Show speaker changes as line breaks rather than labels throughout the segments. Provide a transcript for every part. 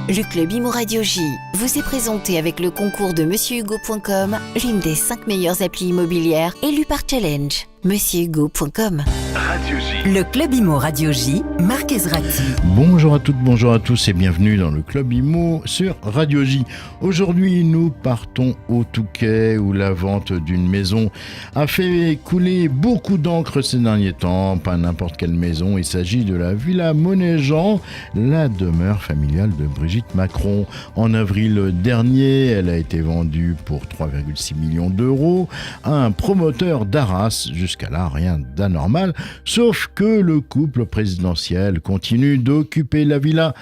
Le Club Imo Radio J vous est présenté avec le concours de MonsieurHugo.com, l'une des 5 meilleures applis immobilières élues par Challenge. MonsieurHugo.com.
Radio J.
Le Club Imo Radio J, Marc Ezrati.
Bonjour à toutes, bonjour à tous et bienvenue dans le Club Imo sur Radio J. Aujourd'hui, nous partons au Touquet où la vente d'une maison a fait couler beaucoup d'encre ces derniers temps. Pas n'importe quelle maison, il s'agit de la Villa Monnet-Jean, la demeure familiale de Brigitte Macron. En avril dernier, elle a été vendue pour 3,6 millions d'euros à un promoteur d'Arras. Jusqu'à là, rien d'anormal, sauf que le couple présidentiel continue d'occuper la villa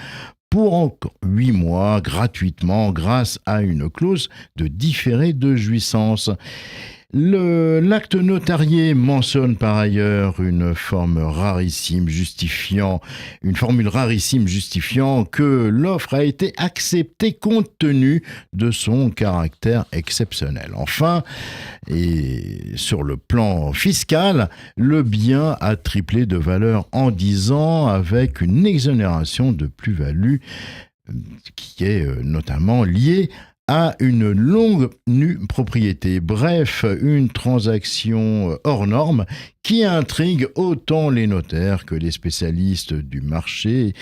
pour encore 8 mois gratuitement grâce à une clause de différé de jouissance. L'acte notarié mentionne par ailleurs une formule rarissime justifiant que l'offre a été acceptée compte tenu de son caractère exceptionnel. Enfin, et sur le plan fiscal, le bien a triplé de valeur en 10 ans avec une exonération de plus-value qui est notamment liée à une longue nue propriété. Bref, une transaction hors norme qui intrigue autant les notaires que les spécialistes du marché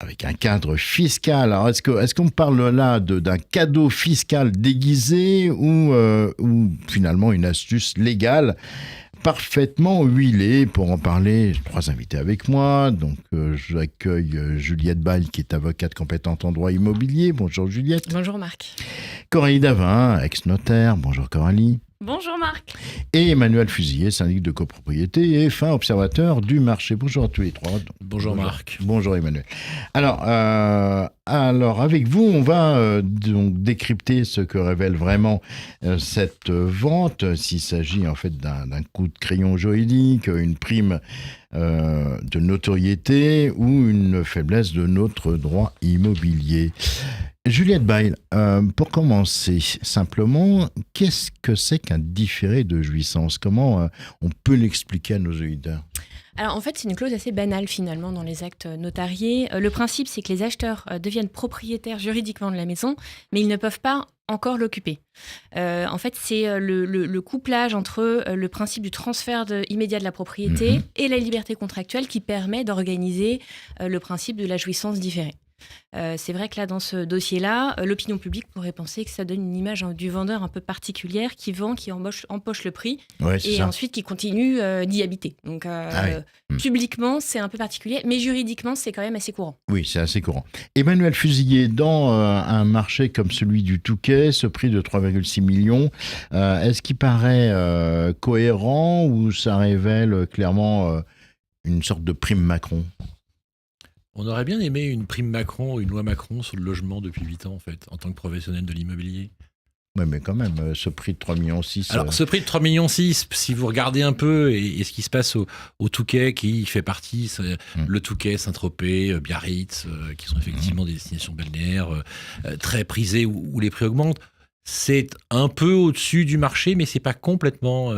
avec un cadre fiscal. Alors, est-ce qu'on parle là d'un cadeau fiscal déguisé ou finalement une astuce légale parfaitement huilée? Pour en parler, j'ai 3 invités avec moi. Donc, j'accueille Juliette Bail, qui est avocate compétente en droit immobilier. Bonjour Juliette.
Bonjour Marc.
Coralie Davin, ex-notaire. Bonjour Coralie.
Bonjour Marc.
Et Emmanuel Fusilier, syndic de copropriété et fin observateur du marché. Bonjour à tous les trois.
Bonjour Marc.
Bonjour Emmanuel. Alors avec vous, on va donc décrypter ce que révèle vraiment cette vente. S'il s'agit en fait d'un coup de crayon juridique, une prime de notoriété ou une faiblesse de notre droit immobilier. Juliette Bail, pour commencer simplement, qu'est-ce que c'est qu'un différé de jouissance? Comment on peut l'expliquer à nos auditeurs?
Alors en fait, c'est une clause assez banale finalement dans les actes notariés. Le principe, c'est que les acheteurs deviennent propriétaires juridiquement de la maison, mais ils ne peuvent pas encore l'occuper. En fait, c'est le couplage entre le principe du transfert immédiat de la propriété et la liberté contractuelle qui permet d'organiser le principe de la jouissance différée. C'est vrai que là, dans ce dossier-là, l'opinion publique pourrait penser que ça donne une image du vendeur un peu particulière qui vend, qui empoche le prix et ensuite qui continue d'y habiter. Donc, publiquement, c'est un peu particulier, mais juridiquement, c'est quand même assez courant.
Oui, c'est assez courant. Emmanuel Fusilier, dans un marché comme celui du Touquet, ce prix de 3,6 millions, est-ce qu'il paraît cohérent ou ça révèle clairement une sorte de prime Macron ?
On aurait bien aimé une prime Macron, une loi Macron sur le logement depuis 8 ans, en fait, en tant que professionnel de l'immobilier.
Oui, mais quand même, ce prix de 3,6 millions...
Alors, ce prix de 3,6 millions, si vous regardez un peu et ce qui se passe au Touquet, qui fait partie, le Touquet, Saint-Tropez, Biarritz, qui sont effectivement des destinations balnéaires très prisées où les prix augmentent, c'est un peu au-dessus du marché, mais c'est pas complètement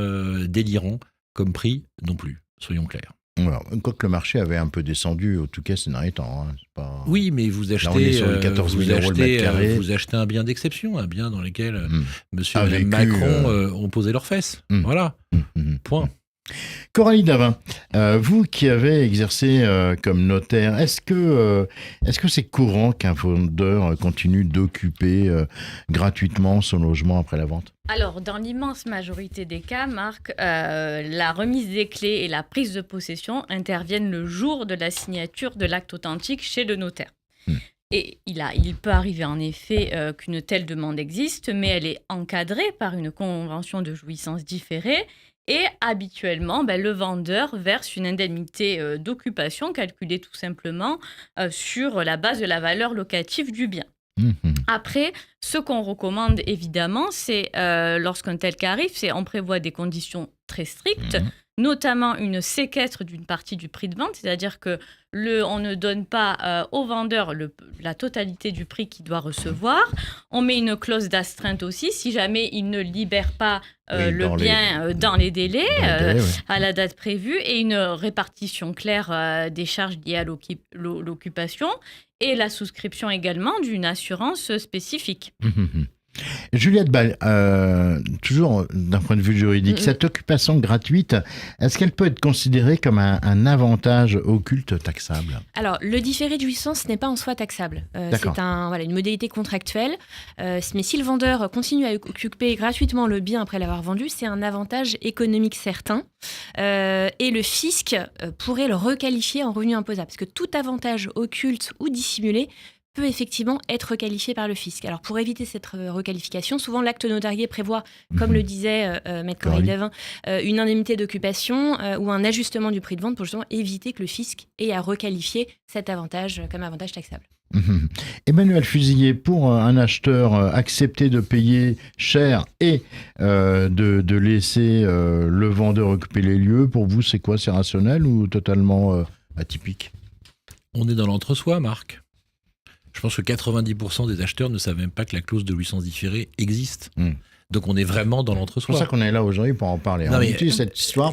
délirant comme prix non plus, soyons clairs.
Alors, quoique le marché avait un peu descendu au Touquet ces derniers temps. Hein. C'est pas...
Oui, mais vous achetez, vous achetez un bien d'exception, un bien dans lequel monsieur et madame Macron ont posé leurs fesses. Voilà, point.
Coralie Davin, vous qui avez exercé comme notaire, est-ce que c'est courant qu'un vendeur continue d'occuper gratuitement son logement après la vente ?
Alors, dans l'immense majorité des cas, Marc, la remise des clés et la prise de possession interviennent le jour de la signature de l'acte authentique chez le notaire. Et il peut arriver en effet qu'une telle demande existe, mais elle est encadrée par une convention de jouissance différée. Et habituellement, le vendeur verse une indemnité d'occupation calculée tout simplement sur la base de la valeur locative du bien. Après, ce qu'on recommande évidemment, c'est lorsqu'un tel cas arrive, on prévoit des conditions très strictes, notamment une séquestre d'une partie du prix de vente, c'est-à-dire que on ne donne pas au vendeur la totalité du prix qu'il doit recevoir. On met une clause d'astreinte aussi, si jamais il ne libère pas le bien dans les délais, à la date prévue, et une répartition claire des charges liées à l'occupation, et la souscription également d'une assurance spécifique.
Juliette Ball, toujours d'un point de vue juridique, cette occupation gratuite, est-ce qu'elle peut être considérée comme un avantage occulte taxable ?
Alors, le différé de jouissance n'est pas en soi taxable. C'est une modalité contractuelle. Mais si le vendeur continue à occuper gratuitement le bien après l'avoir vendu, c'est un avantage économique certain. Et le fisc pourrait le requalifier en revenu imposable. Parce que tout avantage occulte ou dissimulé peut effectivement être requalifié par le fisc. Alors, pour éviter cette requalification, souvent l'acte notarié prévoit, comme le disait Maître Coralie Davin, une indemnité d'occupation ou un ajustement du prix de vente pour justement éviter que le fisc ait à requalifier cet avantage comme avantage taxable.
Emmanuel Fusilier, pour un acheteur accepter de payer cher et de laisser le vendeur occuper les lieux, pour vous, c'est quoi ? C'est rationnel ou totalement atypique ?
On est dans l'entre-soi, Marc. Je pense que 90% des acheteurs ne savent même pas que la clause de jouissance différée existe. Donc on est vraiment dans l'entre-soi.
C'est pour ça qu'on est là aujourd'hui pour en parler.
Non, mais,
cette histoire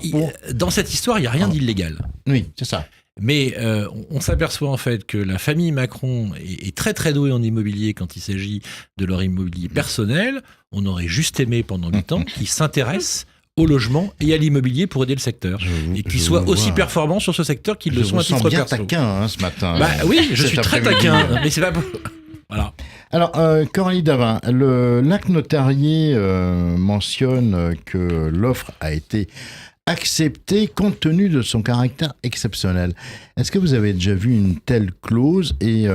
dans cette histoire, il n'y a rien d'illégal.
Oui, c'est ça.
Mais on s'aperçoit en fait que la famille Macron est très très douée en immobilier quand il s'agit de leur immobilier personnel. On aurait juste aimé pendant 8 ans qu'ils s'intéressent au logement et à l'immobilier pour aider le secteur. Et qu'ils soient aussi performants sur ce secteur qu'ils le sont à titre perso.
Je vous sens bien taquin ce matin.
Bah oui, je suis très taquin, mais c'est pas... Voilà.
Alors, Coralie Davin, l'acte notarié mentionne que l'offre a été acceptée compte tenu de son caractère exceptionnel. Est-ce que vous avez déjà vu une telle clause et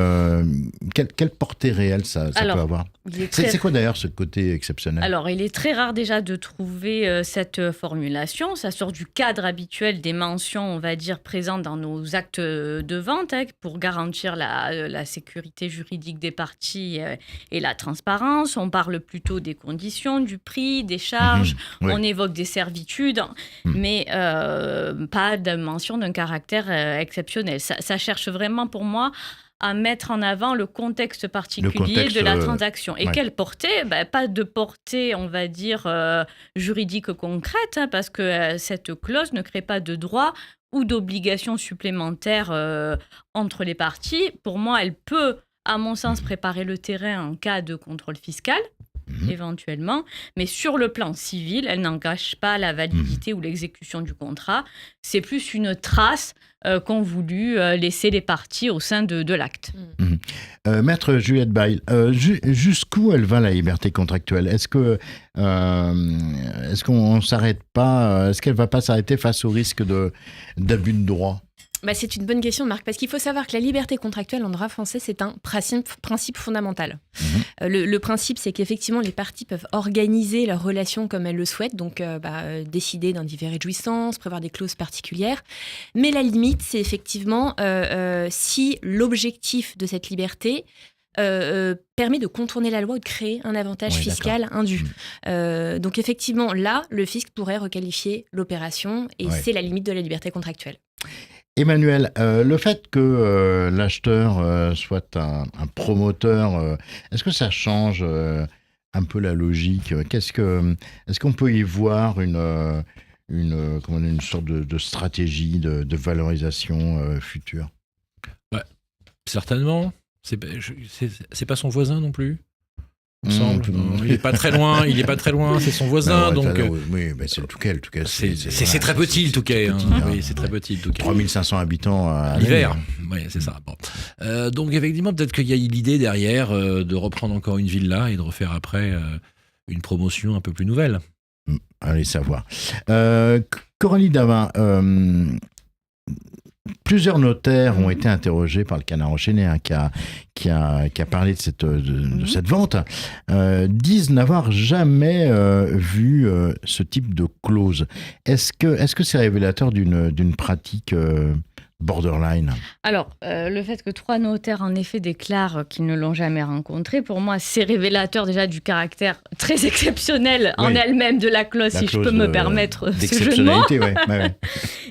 quelle portée réelle ça peut avoir ? C'est quoi d'ailleurs ce côté exceptionnel ?
Alors, il est très rare déjà de trouver cette formulation. Ça sort du cadre habituel des mentions, on va dire, présentes dans nos actes de vente pour garantir la sécurité juridique des parties et la transparence. On parle plutôt des conditions, du prix, des charges. On évoque des servitudes, mais pas de mention d'un caractère exceptionnel. Ça cherche vraiment, pour moi, à mettre en avant le contexte particulier de la transaction. Et quelle portée ? Pas de portée, on va dire, juridique concrète, parce que cette clause ne crée pas de droit ou d'obligation supplémentaire entre les parties. Pour moi, elle peut, à mon sens, préparer le terrain en cas de contrôle fiscal, éventuellement, mais sur le plan civil, elle n'engage pas la validité ou l'exécution du contrat. C'est plus une trace qu'ont voulu laisser les parties au sein de l'acte.
Maître Juliette Bail, jusqu'où elle va la liberté contractuelle ? Est-ce qu'on s'arrête pas ? Est-ce qu'elle va pas s'arrêter face au risque d'abus de droit ?
C'est une bonne question, Marc, parce qu'il faut savoir que la liberté contractuelle en droit français, c'est un principe fondamental. Le principe, c'est qu'effectivement, les parties peuvent organiser leurs relations comme elles le souhaitent, donc décider d'un différé de jouissance, prévoir des clauses particulières. Mais la limite, c'est effectivement si l'objectif de cette liberté permet de contourner la loi ou de créer un avantage fiscal indu. Donc effectivement, là, le fisc pourrait requalifier l'opération et c'est la limite de la liberté contractuelle.
Emmanuel, le fait que l'acheteur soit un promoteur, est-ce que ça change un peu la logique ? Est-ce qu'on peut y voir une sorte de stratégie de valorisation future ?
Certainement. C'est pas son voisin non plus. Il semble. Il est pas très loin. C'est son voisin.
Oui, c'est le Touquet.
C'est très petit le Touquet. Oui, c'est très petit le Touquet.
3500 habitants à
l'hiver. Oui, c'est ça. Bon. Donc effectivement, peut-être qu'il y a l'idée derrière de reprendre encore une villa et de refaire après une promotion un peu plus nouvelle.
Allez savoir. Coralie Davin. Plusieurs notaires ont été interrogés par le Canard enchaîné, qui a parlé de cette vente, disent n'avoir jamais vu ce type de clause. Est-ce que c'est révélateur d'une pratique borderline?
Alors, le fait que 3 notaires, en effet, déclarent qu'ils ne l'ont jamais rencontré, pour moi, c'est révélateur déjà du caractère très exceptionnel en
Oui.
elle-même de la clause, si je peux me permettre ce jeu de mots.
D'exceptionnalité, ouais.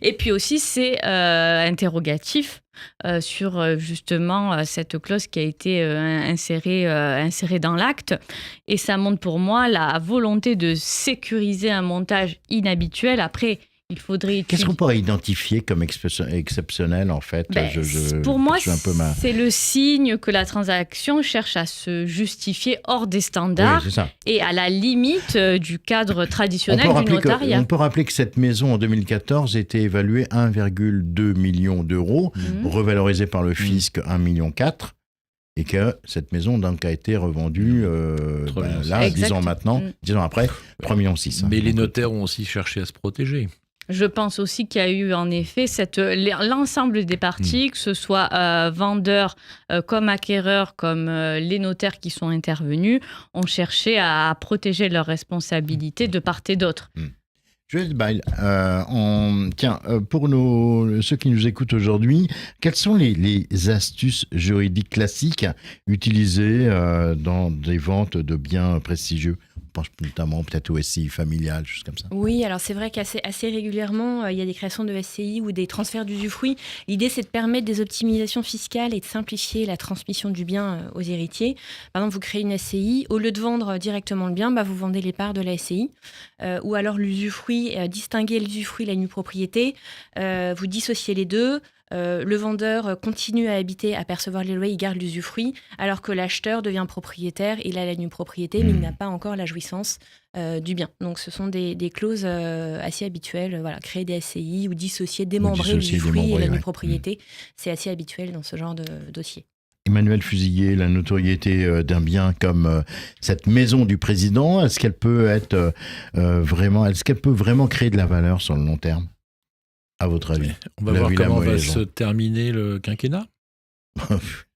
Et puis aussi, c'est interrogatif sur justement cette clause qui a été insérée dans l'acte. Et ça montre pour moi la volonté de sécuriser un montage inhabituel. Après, il faudrait
Qu'est-ce qu'on pourrait identifier comme exceptionnel, en fait?
Pour moi,
je suis un peu
c'est le signe que la transaction cherche à se justifier hors des standards
Oui, c'est ça.
et à la limite du cadre traditionnel du notariat.
On peut rappeler que cette maison, en 2014, était évaluée à 1,2 million d'euros, revalorisée par le fisc 1,4 million, et que cette maison donc, a été revendue, là, 10 ans maintenant, 10 ans après, 3,6 millions.
Mais les notaires ont aussi cherché à se protéger.
Je pense aussi qu'il y a eu en effet l'ensemble des parties, que ce soit vendeurs comme acquéreurs, comme les notaires qui sont intervenus, ont cherché à protéger leurs responsabilités de part et d'autre.
Joël Bail, pour ceux qui nous écoutent aujourd'hui, quelles sont les astuces juridiques classiques utilisées dans des ventes de biens prestigieux? Je pense notamment peut-être au SCI familial, choses comme ça.
Oui, alors c'est vrai qu'assez régulièrement, il y a des créations de SCI ou des transferts d'usufruit. L'idée, c'est de permettre des optimisations fiscales et de simplifier la transmission du bien aux héritiers. Par exemple, vous créez une SCI, au lieu de vendre directement le bien, vous vendez les parts de la SCI. Ou alors l'usufruit, distinguer l'usufruit et la nue propriété, vous dissociez les deux. Le vendeur continue à habiter, à percevoir les loyers, il garde l'usufruit, alors que l'acheteur devient propriétaire, il a la nue propriété, mais il n'a pas encore la jouissance du bien. Donc ce sont des clauses assez habituelles, créer des SCI ou dissocier, démembrer l'usufruit et la nue propriété, c'est assez habituel dans ce genre de dossier.
Emmanuel Fusillé, la notoriété d'un bien comme cette maison du président, est-ce qu'elle peut vraiment créer de la valeur sur le long terme, à votre avis?
On va voir comment va se terminer le quinquennat.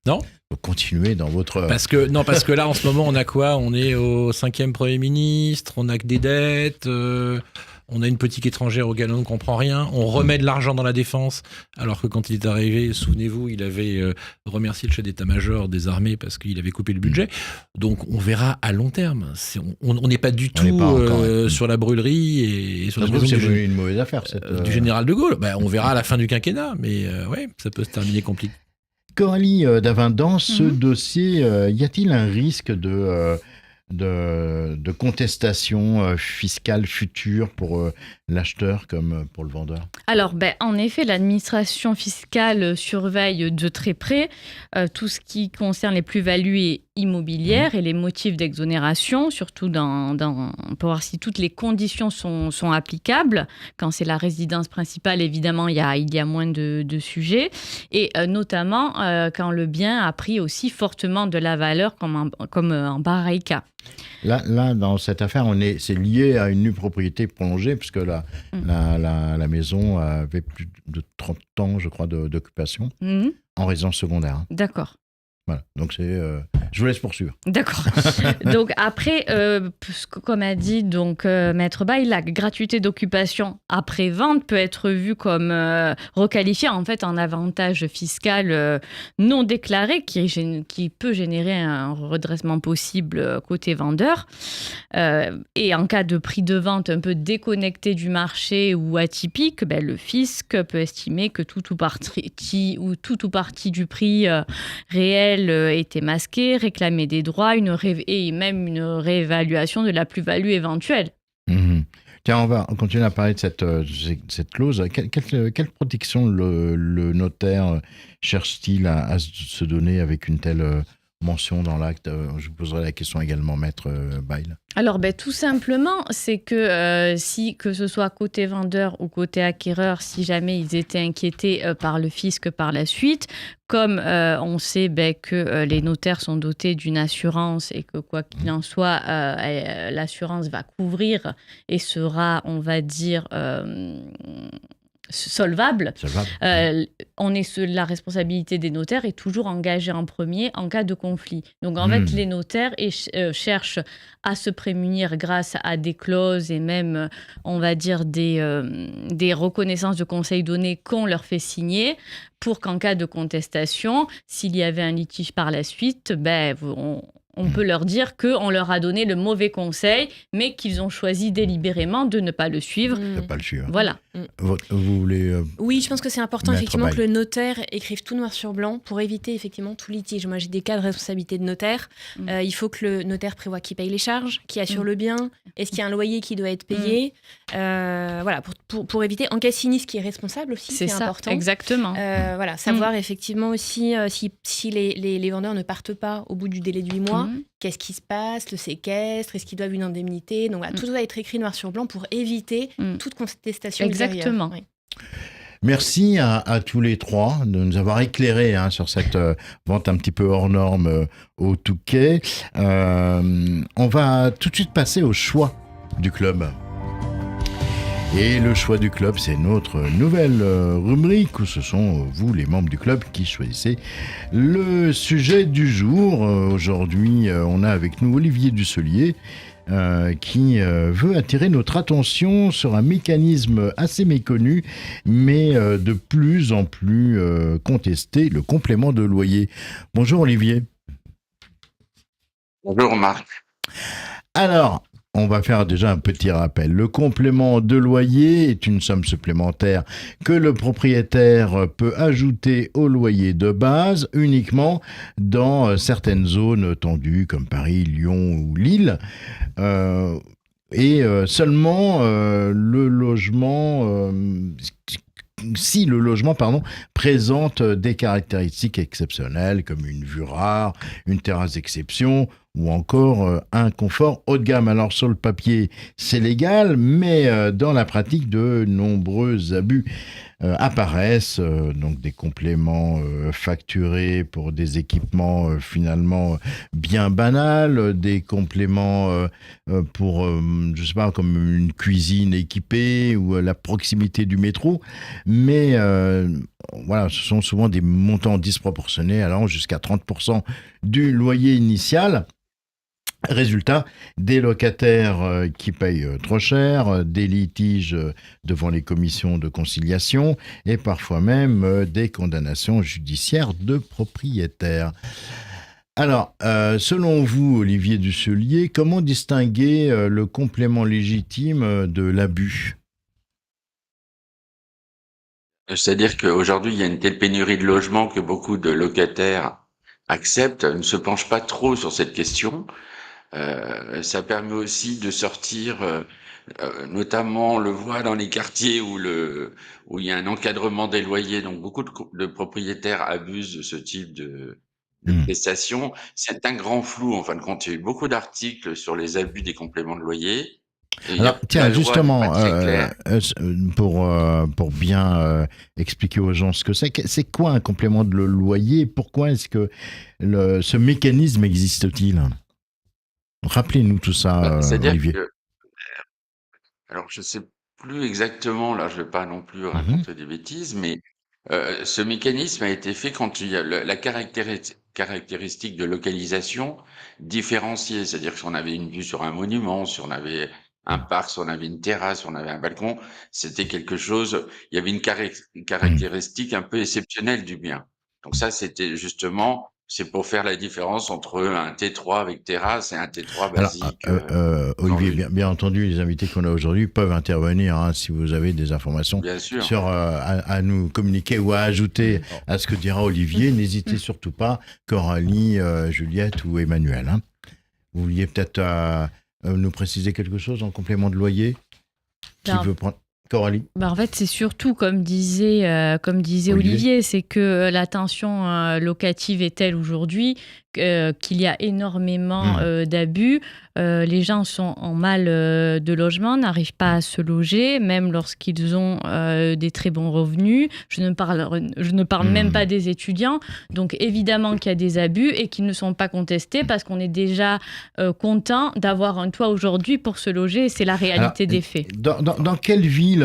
Non ?
Vous continuez dans votre...
Parce que là, en ce moment, on a quoi? On est au 5e Premier ministre, on a que des dettes, on a une politique étrangère auquel on ne comprend rien, on remet de l'argent dans la défense, alors que quand il est arrivé, souvenez-vous, il avait remercié le chef d'état-major des armées parce qu'il avait coupé le budget. Donc on verra à long terme. On n'est pas du tout sur la brûlerie et sur la maison
c'est une mauvaise affaire,
du général de Gaulle. On verra à la fin du quinquennat, mais ça peut se terminer compliqué.
Coralie Davin, dans ce dossier, y a-t-il un risque de contestation fiscale future pour l'acheteur comme pour le vendeur?
Alors, en effet, l'administration fiscale surveille de très près tout ce qui concerne les plus-values immobilières et les motifs d'exonération, surtout pour voir si toutes les conditions sont applicables. Quand c'est la résidence principale, évidemment, il y a moins de sujets. Et notamment quand le bien a pris aussi fortement de la valeur, comme en pareil cas.
Là, dans cette affaire, c'est lié à une nue propriété prolongée, puisque la maison avait plus de 30 ans, je crois, d'occupation en résidence secondaire.
D'accord.
Voilà, donc je vous laisse poursuivre.
D'accord. Donc après, comme a dit Maître Bail, la gratuité d'occupation après vente peut être vue comme requalifiée en fait en avantage fiscal non déclaré qui peut générer un redressement possible côté vendeur. Et en cas de prix de vente un peu déconnecté du marché ou atypique, le fisc peut estimer que tout ou partie du prix réel était masqué, réclamer des droits et même une réévaluation de la plus-value éventuelle.
Tiens, on va continuer à parler de cette clause. Quelle protection le notaire cherche-t-il à se donner avec une telle mention dans l'acte? Je vous poserai la question également, Maître Bail.
Alors, tout simplement, c'est que que ce soit côté vendeur ou côté acquéreur, si jamais ils étaient inquiétés par le fisc par la suite, comme on sait que les notaires sont dotés d'une assurance et que quoi qu'il en soit, l'assurance va couvrir et sera, on va dire, solvable. La responsabilité des notaires est toujours engagée en premier en cas de conflit. Donc en fait, les notaires cherchent à se prémunir grâce à des clauses et même, on va dire, des reconnaissances de conseils donnés qu'on leur fait signer pour qu'en cas de contestation, s'il y avait un litige par la suite, on peut leur dire qu'on leur a donné le mauvais conseil, mais qu'ils ont choisi délibérément de ne pas le suivre.
De ne pas le suivre.
Voilà.
Vous voulez...
Oui, je pense que c'est important effectivement que le notaire écrive tout noir sur blanc pour éviter effectivement tout litige. Moi, j'ai des cas de responsabilité de notaire. Il faut que le notaire prévoie qui paye les charges, qui assure le bien. Est-ce qu'il y a un loyer qui doit être payé voilà, pour éviter en cas de sinistre qui est responsable aussi. C'est ça, important.
Exactement.
Voilà, savoir effectivement aussi si les vendeurs ne partent pas au bout du délai de 8 mois. Qu'est-ce qui se passe, le séquestre, est-ce qu'ils doivent une indemnité? Donc voilà, tout doit être écrit noir sur blanc pour éviter toute contestation.
Exactement.
Oui.
Merci à tous les trois de nous avoir éclairés sur cette vente un petit peu hors norme au Touquet. On va tout de suite passer au choix du club. Et le choix du club, c'est notre nouvelle rubrique où ce sont vous, les membres du club, qui choisissez le sujet du jour. Aujourd'hui, on a avec nous Olivier Dusselier qui veut attirer notre attention sur un mécanisme assez méconnu, mais de plus en plus contesté, le complément de loyer. Bonjour Olivier.
Bonjour Marc.
Alors, on va faire déjà un petit rappel. Le complément de loyer est une somme supplémentaire que le propriétaire peut ajouter au loyer de base uniquement dans certaines zones tendues comme Paris, Lyon ou Lille. Seulement le logement... si le logement présente des caractéristiques exceptionnelles comme une vue rare, une terrasse d'exception ou encore un confort haut de gamme. Alors sur le papier, c'est légal, mais dans la pratique, de nombreux abus apparaissent, donc des compléments facturés pour des équipements finalement bien banals, des compléments pour, je sais pas, comme une cuisine équipée ou la proximité du métro, mais voilà, ce sont souvent des montants disproportionnés allant jusqu'à 30% du loyer initial. Résultat, des locataires qui payent trop cher, des litiges devant les commissions de conciliation et parfois même des condamnations judiciaires de propriétaires. Alors, selon vous, Olivier Dusselier, comment distinguer le complément légitime de l'abus ?
C'est-à-dire qu'aujourd'hui, il y a une telle pénurie de logements que beaucoup de locataires acceptent, ne se penchent pas trop sur cette question. Ça permet aussi de sortir, notamment on le voit dans les quartiers où il y a un encadrement des loyers, donc beaucoup de propriétaires abusent de ce type de prestations. C'est un grand flou, en fin de compte. Il y a eu beaucoup d'articles sur les abus des compléments de loyer.
Alors, tiens, justement, pour bien expliquer aux gens ce que c'est quoi un complément de loyer? Pourquoi est-ce que ce mécanisme existe-t-il? Rappelez-nous tout ça, Olivier.
Alors, je ne sais plus exactement, là, je ne vais pas non plus raconter des bêtises, mais ce mécanisme a été fait quand il y a la caractéristique de localisation différenciée. C'est-à-dire que si on avait une vue sur un monument, si on avait un parc, si on avait une terrasse, si on avait un balcon, c'était quelque chose, il y avait une caractéristique un peu exceptionnelle du bien. Donc ça, c'était justement... C'est pour faire la différence entre un T3 avec terrasse et un T3 basique.
Alors, Olivier, bien entendu, les invités qu'on a aujourd'hui peuvent intervenir si vous avez des informations à nous communiquer ou à ajouter à ce que dira Olivier. N'hésitez surtout pas, Coralie, Juliette ou Emmanuel. Vous vouliez peut-être nous préciser quelque chose en complément de loyer? Qui veut prendre Coralie?
En fait, c'est surtout, comme disait Olivier, c'est que la tension locative est telle aujourd'hui qu'il y a énormément d'abus. Les gens sont en mal de logement, n'arrivent pas à se loger, même lorsqu'ils ont des très bons revenus. Je ne parle même pas des étudiants. Donc évidemment qu'il y a des abus et qu'ils ne sont pas contestés parce qu'on est déjà content d'avoir un toit aujourd'hui pour se loger. C'est la réalité des faits.
Dans quelle ville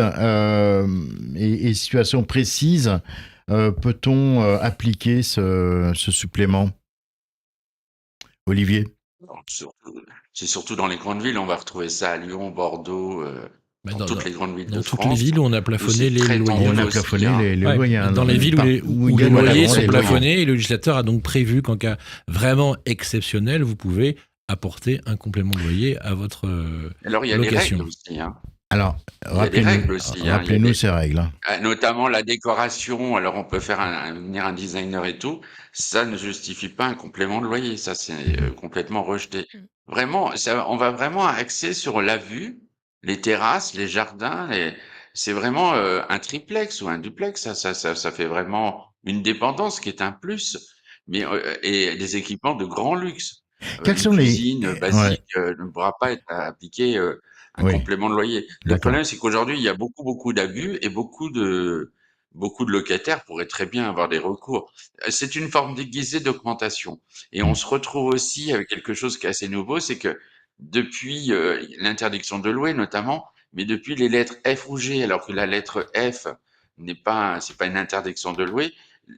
et situation précise peut-on appliquer ce supplément, Olivier?
C'est surtout dans les grandes villes. On va retrouver ça à Lyon, Bordeaux, dans toutes les grandes villes de France.
Dans toutes les villes où on a plafonné les loyers.
On a plafonné les loyers.
Dans les villes où les loyers sont plafonnés, et le législateur a donc prévu qu'en cas vraiment exceptionnel, vous pouvez apporter un complément de loyer à votre
Alors, il y a
location.
des règles aussi.
Alors, rappelez-nous ces règles.
Notamment la décoration. Alors, on peut faire venir un designer et tout. Ça ne justifie pas un complément de loyer. Ça, c'est complètement rejeté. Vraiment, on va vraiment axer sur la vue, les terrasses, les jardins. C'est vraiment un triplex ou un duplex. Ça fait vraiment une dépendance qui est un plus. Mais, et des équipements de grand luxe.
Quelles sont
cuisine basique ne pourra pas être appliqué un complément de loyer. Le problème, c'est qu'aujourd'hui, il y a beaucoup d'abus et beaucoup de locataires pourraient très bien avoir des recours. C'est une forme déguisée d'augmentation. Et on se retrouve aussi avec quelque chose qui est assez nouveau, c'est que depuis l'interdiction de louer notamment, mais depuis les lettres F ou G, alors que la lettre F c'est pas une interdiction de louer,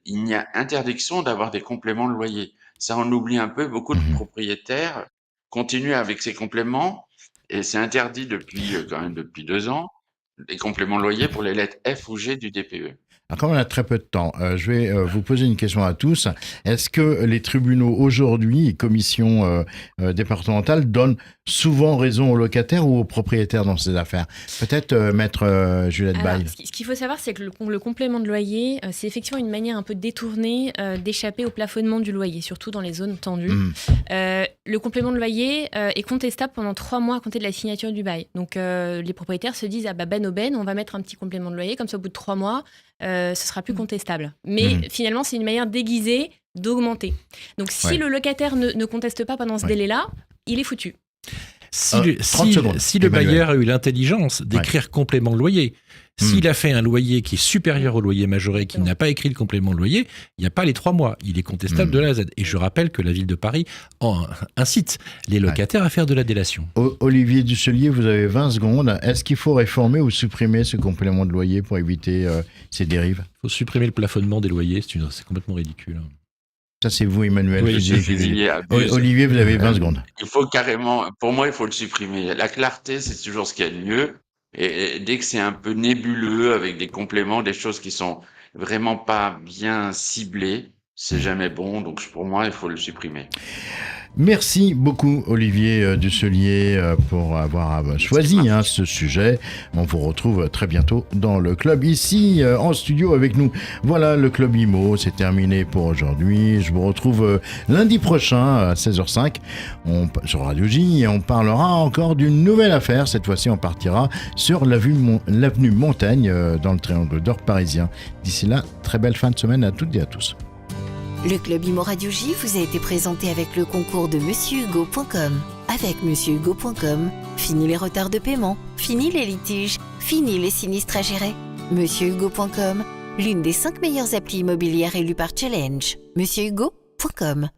il y a interdiction d'avoir des compléments de loyer. Ça, on oublie un peu. Beaucoup de propriétaires continuent avec ces compléments et c'est interdit depuis 2 ans, les compléments de loyer pour les lettres F ou G du DPE.
Alors, comme on a très peu de temps, je vais vous poser une question à tous. Est-ce que les tribunaux aujourd'hui et commissions départementales donnent souvent raison aux locataires ou aux propriétaires dans ces affaires? Peut-être maître Juliette Baille.
Ce qu'il faut savoir, c'est que le complément de loyer, c'est effectivement une manière un peu détournée d'échapper au plafonnement du loyer, surtout dans les zones tendues. Le complément de loyer est contestable pendant 3 mois à compter de la signature du bail. Donc les propriétaires se disent on va mettre un petit complément de loyer, comme ça au bout de 3 mois, ce sera plus contestable. Mais finalement, c'est une manière déguisée d'augmenter. Donc si le locataire ne conteste pas pendant ce délai-là, il est foutu.
Si le bailleur a eu l'intelligence d'écrire complément de loyer, s'il a fait un loyer qui est supérieur au loyer majoré, qui n'a pas écrit le complément de loyer, il n'y a pas les 3 mois. Il est contestable de la Z. Et je rappelle que la ville de Paris incite les locataires à faire de la délation.
Olivier Dusselier, vous avez 20 secondes. Est-ce qu'il faut réformer ou supprimer ce complément de loyer pour éviter ces dérives?
Il faut supprimer le plafonnement des loyers. C'est complètement ridicule.
Ça, c'est vous, Emmanuel.
Olivier,
vous avez 20 secondes.
Il faut carrément, pour moi, il faut le supprimer. La clarté, c'est toujours ce qu'il y a de mieux. Et dès que c'est un peu nébuleux, avec des compléments, des choses qui sont vraiment pas bien ciblées, c'est jamais bon. Donc, pour moi, il faut le supprimer.
Merci beaucoup Olivier Dusselier pour avoir choisi ce sujet. On vous retrouve très bientôt dans le club ici en studio avec nous. Voilà, le club IMO, c'est terminé pour aujourd'hui. Je vous retrouve lundi prochain à 16h05 sur Radio J et on parlera encore d'une nouvelle affaire. Cette fois-ci, on partira sur l'avenue Montaigne dans le Triangle d'Or parisien. D'ici là, très belle fin de semaine à toutes et à tous.
Le Club Imo Radio J vous a été présenté avec le concours de MonsieurHugo.com. Avec MonsieurHugo.com, fini les retards de paiement, fini les litiges, fini les sinistres à gérer. MonsieurHugo.com, l'une des 5 meilleures applis immobilières élues par Challenge. MonsieurHugo.com.